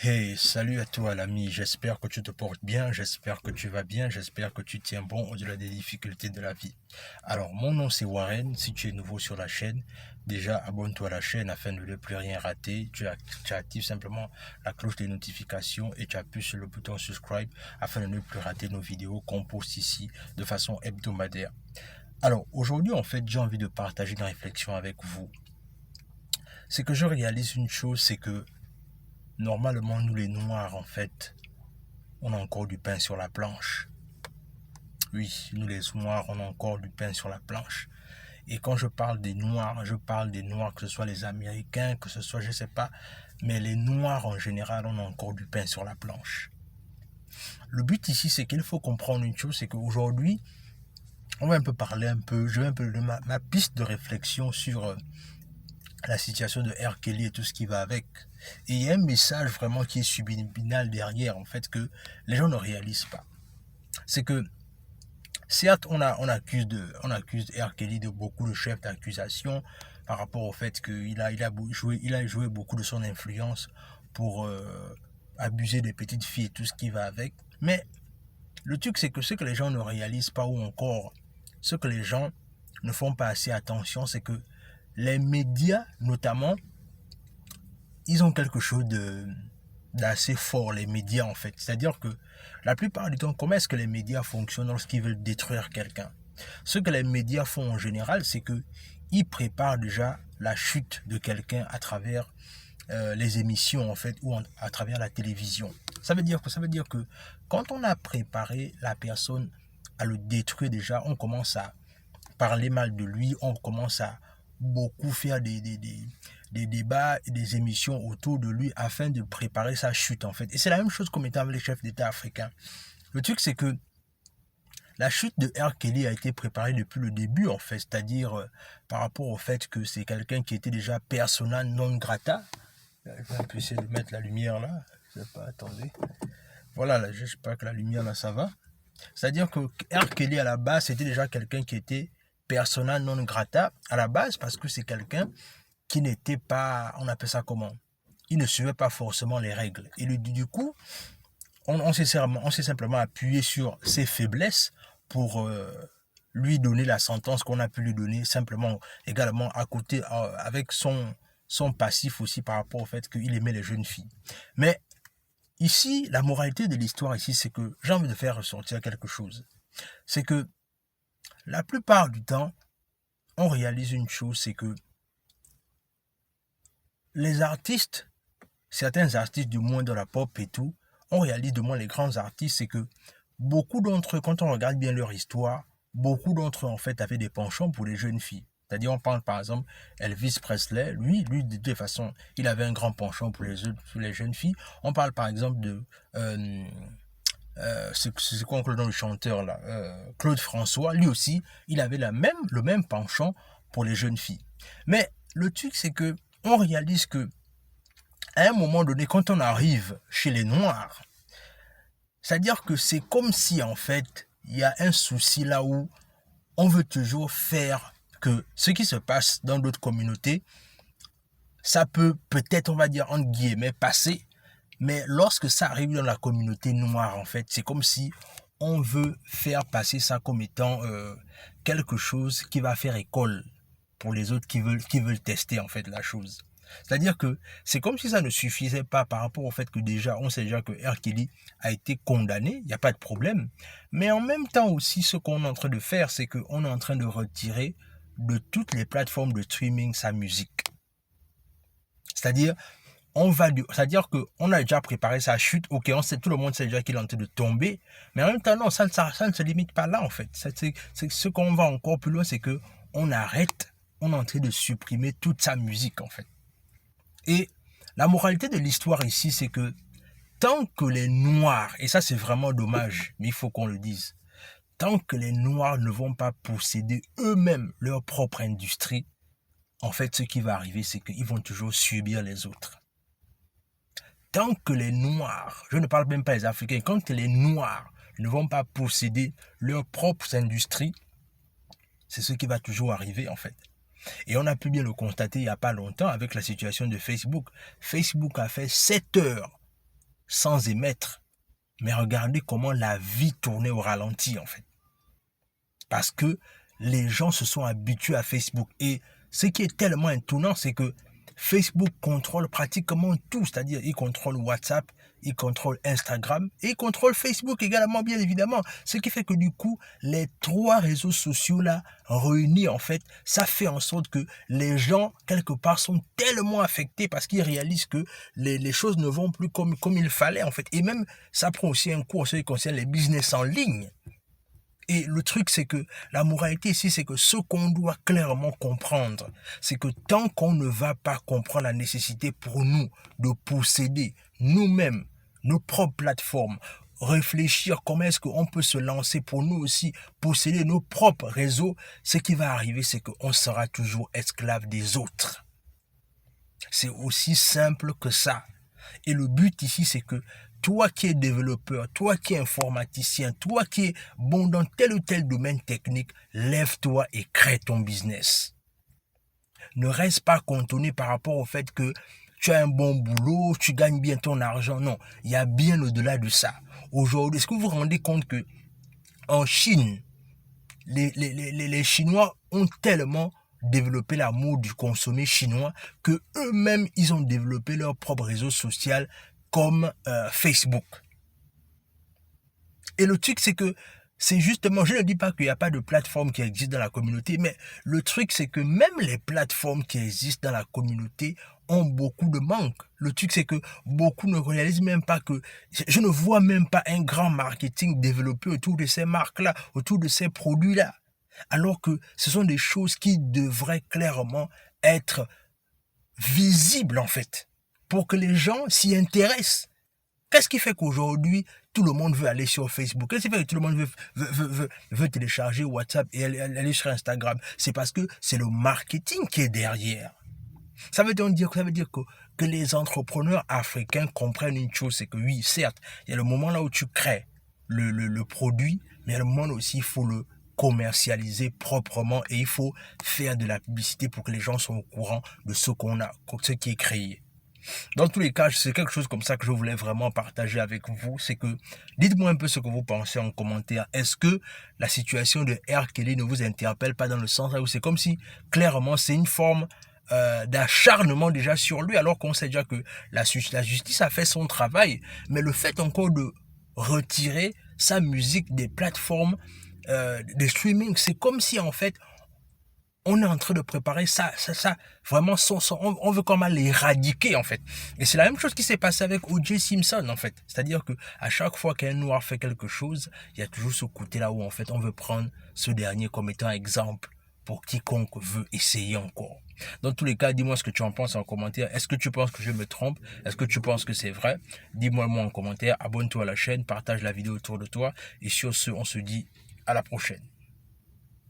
Hey, salut à toi l'ami, j'espère que tu te portes bien, j'espère que tu vas bien, j'espère que tu tiens bon au-delà des difficultés de la vie. Alors, mon nom c'est Warren, si tu es nouveau sur la chaîne, déjà abonne-toi à la chaîne afin de ne plus rien rater. Tu actives simplement la cloche des notifications et tu appuies sur le bouton subscribe afin de ne plus rater nos vidéos qu'on poste ici de façon hebdomadaire. Alors, aujourd'hui en fait, j'ai envie de partager une réflexion avec vous. C'est que je réalise une chose, c'est que normalement, nous les Noirs, en fait, on a encore du pain sur la planche. Oui, nous les Noirs, on a encore du pain sur la planche. Et quand je parle des Noirs, je parle des Noirs, que ce soit les Américains, que ce soit, je ne sais pas, mais les Noirs en général, on a encore du pain sur la planche. Le but ici, c'est qu'il faut comprendre une chose, c'est qu'aujourd'hui, on va un peu parler je vais un peu de ma piste de réflexion sur la situation de R. Kelly et tout ce qui va avec. Et il y a un message vraiment qui est subliminal derrière, en fait, que les gens ne réalisent pas. C'est que, certes, on accuse R. Kelly de beaucoup de chefs d'accusation par rapport au fait qu'il il a joué beaucoup de son influence pour abuser des petites filles et tout ce qui va avec. Mais le truc, c'est que ce que les gens ne réalisent pas, ou encore ce que les gens ne font pas assez attention, c'est que les médias, notamment, ils ont quelque chose d'assez fort, les médias en fait. C'est-à-dire que la plupart du temps, comment est-ce que les médias fonctionnent lorsqu'ils veulent détruire quelqu'un? Ce que les médias font en général, c'est que ils préparent déjà la chute de quelqu'un à travers les émissions en fait, ou à travers la télévision. Ça veut dire que quand on a préparé la personne à le détruire déjà, on commence à parler mal de lui, on commence à beaucoup faire des débats et des émissions autour de lui afin de préparer sa chute en fait. Et c'est la même chose comme étant avec les chefs d'État africains. Le truc c'est que la chute de R. Kelly a été préparée depuis le début en fait, c'est-à-dire par rapport au fait que c'est quelqu'un qui était déjà persona non grata. Je vais un peu essayer de mettre la lumière là, je sais pas, attendez. Voilà, là, je sais pas que la lumière là ça va. C'est-à-dire que R. Kelly à la base c'était déjà quelqu'un qui était persona non grata à la base parce que c'est quelqu'un qui n'était pas, on appelle ça comment? Il ne suivait pas forcément les règles. Et du coup, on s'est simplement appuyé sur ses faiblesses pour lui donner la sentence qu'on a pu lui donner, simplement également à côté, avec son passif aussi par rapport au fait qu'il aimait les jeunes filles. Mais ici, la moralité de l'histoire ici, c'est que j'ai envie de faire ressortir quelque chose. C'est que la plupart du temps, on réalise une chose, c'est que les artistes, certains artistes du moins de la pop et tout, on réalise du moins les grands artistes, c'est que beaucoup d'entre eux, quand on regarde bien leur histoire, beaucoup d'entre eux en fait avaient des penchants pour les jeunes filles. C'est-à-dire on parle par exemple Elvis Presley, lui de toute façon, il avait un grand penchant pour les jeunes filles. On parle par exemple de c'est quoi le nom du chanteur là, Claude François, lui aussi, il avait le même penchant pour les jeunes filles. Mais le truc c'est que on réalise que à un moment donné, quand on arrive chez les Noirs, c'est-à-dire que c'est comme si en fait, il y a un souci là où on veut toujours faire que ce qui se passe dans d'autres communautés, ça peut peut-être, on va dire, entre guillemets, passer, mais lorsque ça arrive dans la communauté noire, en fait, c'est comme si on veut faire passer ça comme étant quelque chose qui va faire école pour les autres qui veulent tester en fait la chose. C'est-à-dire que c'est comme si ça ne suffisait pas par rapport au fait que déjà, on sait déjà que R. Kelly a été condamné, il n'y a pas de problème. Mais en même temps aussi, ce qu'on est en train de faire, c'est qu'on est en train de retirer de toutes les plateformes de streaming sa musique. C'est-à-dire, c'est-à-dire qu'on a déjà préparé sa chute, ok, tout le monde sait déjà qu'il est en train de tomber, mais en même temps, non, ça ne se limite pas là, en fait. C'est ce qu'on va encore plus loin, c'est que on arrête, on est en train de supprimer toute sa musique, en fait. Et la moralité de l'histoire ici, c'est que tant que les Noirs, et ça c'est vraiment dommage, mais il faut qu'on le dise, tant que les Noirs ne vont pas posséder eux-mêmes leur propre industrie, en fait, ce qui va arriver, c'est qu'ils vont toujours subir les autres. Tant que les Noirs, je ne parle même pas des Africains, quand les Noirs ne vont pas posséder leurs propres industries, c'est ce qui va toujours arriver en fait. Et on a pu bien le constater il n'y a pas longtemps avec la situation de Facebook. Facebook a fait 7 heures sans émettre. Mais regardez comment la vie tournait au ralenti, en fait. Parce que les gens se sont habitués à Facebook. Et ce qui est tellement étonnant, c'est que Facebook contrôle pratiquement tout. C'est-à-dire, il contrôle WhatsApp, il contrôle Instagram et il contrôle Facebook également, bien évidemment. Ce qui fait que du coup, les trois réseaux sociaux-là réunis, en fait, ça fait en sorte que les gens, quelque part, sont tellement affectés parce qu'ils réalisent que les choses ne vont plus comme il fallait, en fait. Et même, ça prend aussi un coup en ce qui concerne les business en ligne. Et le truc, c'est que la moralité ici, c'est que ce qu'on doit clairement comprendre, c'est que tant qu'on ne va pas comprendre la nécessité pour nous de posséder nous-mêmes nos propres plateformes, réfléchir comment est-ce qu'on peut se lancer pour nous aussi posséder nos propres réseaux, ce qui va arriver, c'est qu'on sera toujours esclave des autres. C'est aussi simple que ça. Et le but ici, c'est que toi qui es développeur, toi qui es informaticien, toi qui es bon dans tel ou tel domaine technique, lève-toi et crée ton business. Ne reste pas cantonné par rapport au fait que tu as un bon boulot, tu gagnes bien ton argent. Non, il y a bien au-delà de ça. Aujourd'hui, est-ce que vous vous rendez compte que en Chine, les Chinois ont tellement développé l'amour du consommé chinois que eux-mêmes, ils ont développé leur propre réseau social comme Facebook. Et le truc, c'est que c'est justement, je ne dis pas qu'il n'y a pas de plateforme qui existe dans la communauté, mais le truc, c'est que même les plateformes qui existent dans la communauté ont beaucoup de manques. Le truc, c'est que beaucoup ne réalisent même pas que, je ne vois même pas un grand marketing développé autour de ces marques-là, autour de ces produits-là. Alors que ce sont des choses qui devraient clairement être visibles, en fait, pour que les gens s'y intéressent. Qu'est-ce qui fait qu'aujourd'hui, tout le monde veut aller sur Facebook? Qu'est-ce qui fait que tout le monde veut télécharger WhatsApp et aller sur Instagram? C'est parce que c'est le marketing qui est derrière. Ça veut dire que les entrepreneurs africains comprennent une chose, c'est que oui, certes, il y a le moment là où tu crées le produit, mais il y a le moment aussi, il faut le commercialiser proprement et il faut faire de la publicité pour que les gens soient au courant de ce ce qui est créé. Dans tous les cas, c'est quelque chose comme ça que je voulais vraiment partager avec vous. C'est que, dites-moi un peu ce que vous pensez en commentaire. Est-ce que la situation de R. Kelly ne vous interpelle pas dans le sens où c'est comme si, clairement, c'est une forme d'acharnement déjà sur lui, alors qu'on sait déjà que la justice a fait son travail. Mais le fait encore de retirer sa musique des plateformes de streaming, c'est comme si, en fait, on est en train de préparer ça, vraiment, on veut comment l'éradiquer, en fait. Et c'est la même chose qui s'est passé avec O.J. Simpson, en fait. C'est-à-dire que à chaque fois qu'un noir fait quelque chose, il y a toujours ce côté-là où, en fait, on veut prendre ce dernier comme étant exemple pour quiconque veut essayer encore. Dans tous les cas, dis-moi ce que tu en penses en commentaire. Est-ce que tu penses que je me trompe? Est-ce que tu penses que c'est vrai? Dis-moi en commentaire, abonne-toi à la chaîne, partage la vidéo autour de toi. Et sur ce, on se dit à la prochaine.